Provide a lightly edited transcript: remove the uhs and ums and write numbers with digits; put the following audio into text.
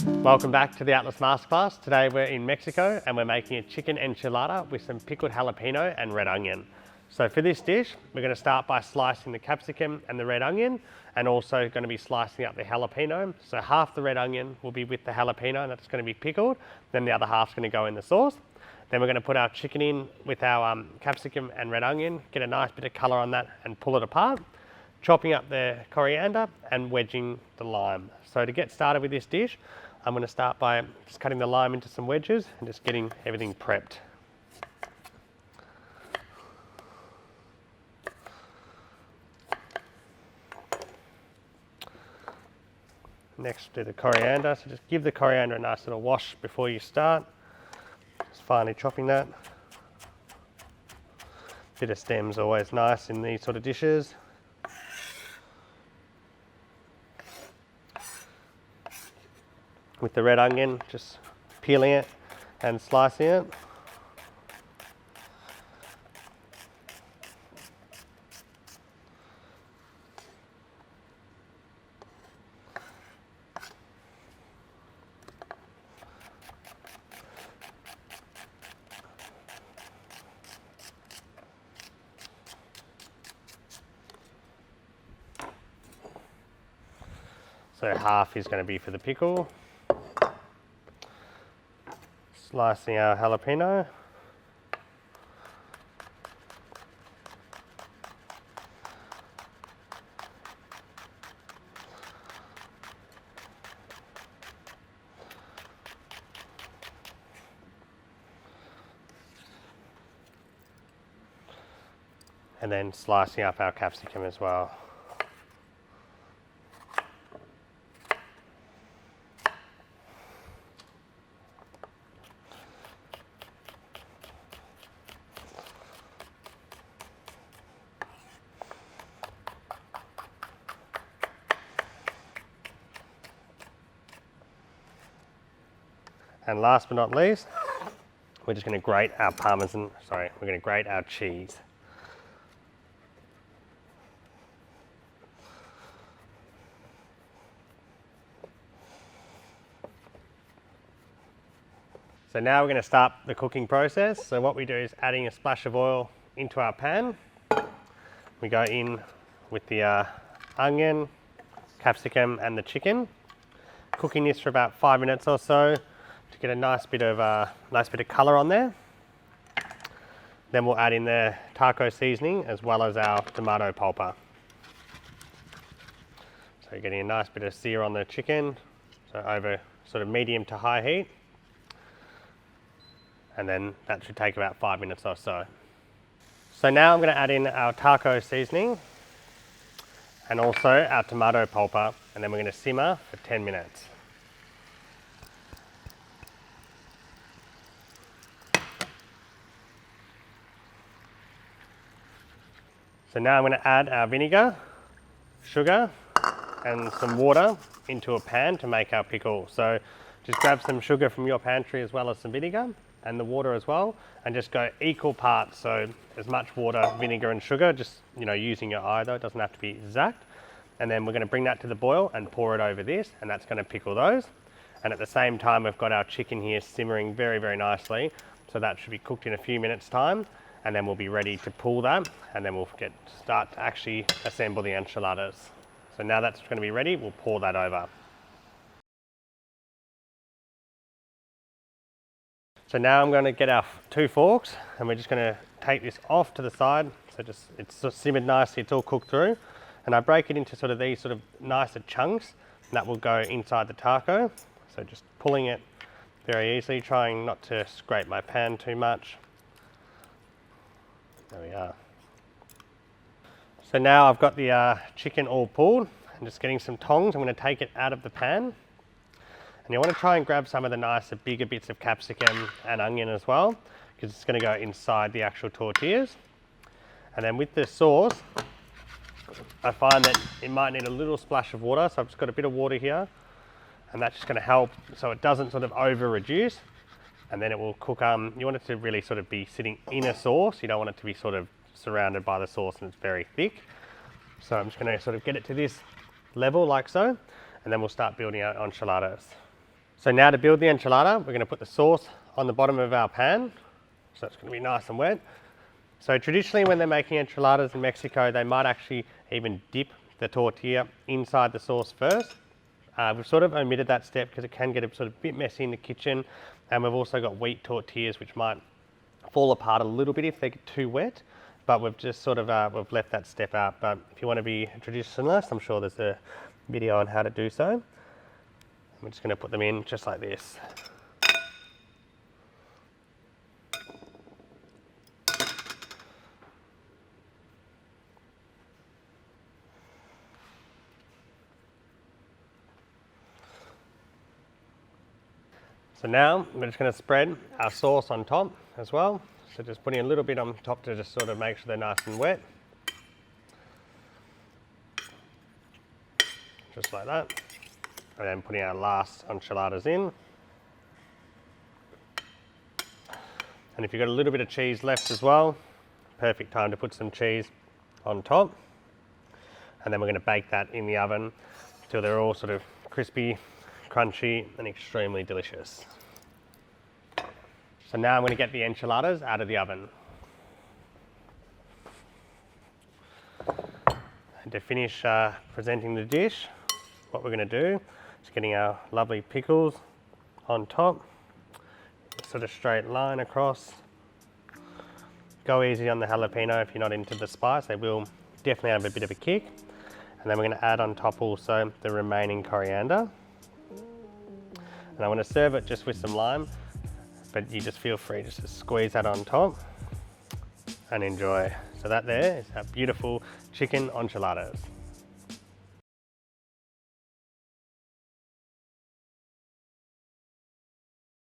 Welcome back to the Atlas Masterclass. Today we're in Mexico and we're making a chicken enchilada with some pickled jalapeno and red onion. So for this dish, we're going to start by slicing the capsicum and the red onion, and also going to be slicing up the jalapeno. So half the red onion will be with the jalapeno and that's going to be pickled. Then the other half's going to go in the sauce. Then we're going to put our chicken in with our capsicum and red onion, get a nice bit of colour on that and pull it apart. Chopping up the coriander and wedging the lime. So to get started with this dish, I'm going to start by just cutting the lime into some wedges and just getting everything prepped. Next, do the coriander. So just give the coriander a nice little wash before you start. Just finely chopping that. Bit of stem's always nice in these sort of dishes. With the red onion, just peeling it and slicing it. So half is going to be for the pickle. Slicing our jalapeno. And then slicing up our capsicum as well. And last but not least, we're just going to grate our we're going to grate our cheese. So now we're going to start the cooking process. So what we do is adding a splash of oil into our pan. We go in with the onion, capsicum and the chicken. Cooking this for about 5 minutes or so to get a nice bit of colour on there. Then we'll add in the taco seasoning as well as our tomato polpa. So you're getting a nice bit of sear on the chicken, so over sort of medium to high heat. And then that should take about 5 minutes or so. So now I'm going to add in our taco seasoning and also our tomato polpa, and then we're going to simmer for 10 minutes. So now I'm going to add our vinegar, sugar and some water into a pan to make our pickle. So just grab some sugar from your pantry as well as some vinegar and the water as well, and just go equal parts. So as much water, vinegar and sugar, just using your eye though, it doesn't have to be exact. And then we're going to bring that to the boil and pour it over this, and that's going to pickle those. And at the same time we've got our chicken here simmering very, very nicely. So that should be cooked in a few minutes time. And then we'll be ready to pull that, and then we'll start to actually assemble the enchiladas. So now that's going to be ready, we'll pour that over. So now I'm going to get our 2 forks, and we're just going to take this off to the side. So it's sort of simmered nicely, it's all cooked through. And I break it into sort of these sort of nicer chunks, and that will go inside the taco. So just pulling it very easily, trying not to scrape my pan too much. There we are. So now I've got the chicken all pulled. I'm just getting some tongs. I'm going to take it out of the pan. And you want to try and grab some of the nicer, bigger bits of capsicum and onion as well, because it's going to go inside the actual tortillas. And then with the sauce, I find that it might need a little splash of water. So I've just got a bit of water here, and that's just going to help so it doesn't sort of over reduce. And then it will cook. You want it to really sort of be sitting in a sauce. You don't want it to be sort of surrounded by the sauce and it's very thick. So I'm just going to sort of get it to this level like so, and then we'll start building our enchiladas. So now to build the enchilada, we're going to put the sauce on the bottom of our pan. So it's going to be nice and wet. So traditionally when they're making enchiladas in Mexico, they might actually even dip the tortilla inside the sauce first. We've sort of omitted that step because it can get a sort of bit messy in the kitchen. And we've also got wheat tortillas which might fall apart a little bit if they get too wet. But we've just sort of, we've left that step out. But if you want to be traditionalist, I'm sure there's a video on how to do so. I'm just going to put them in just like this. So now we're just going to spread our sauce on top as well. So just putting a little bit on top to just sort of make sure they're nice and wet. Just like that. And then putting our last enchiladas in. And if you've got a little bit of cheese left as well, perfect time to put some cheese on top. And then we're going to bake that in the oven until they're all sort of crispy, crunchy and extremely delicious. So now I'm going to get the enchiladas out of the oven. And to finish presenting the dish, what we're going to do is getting our lovely pickles on top, sort of straight line across. Go easy on the jalapeno if you're not into the spice, they will definitely have a bit of a kick. And then we're going to add on top also the remaining coriander. And I want to serve it just with some lime, but you just feel free just to squeeze that on top and enjoy. So that there is our beautiful chicken enchiladas.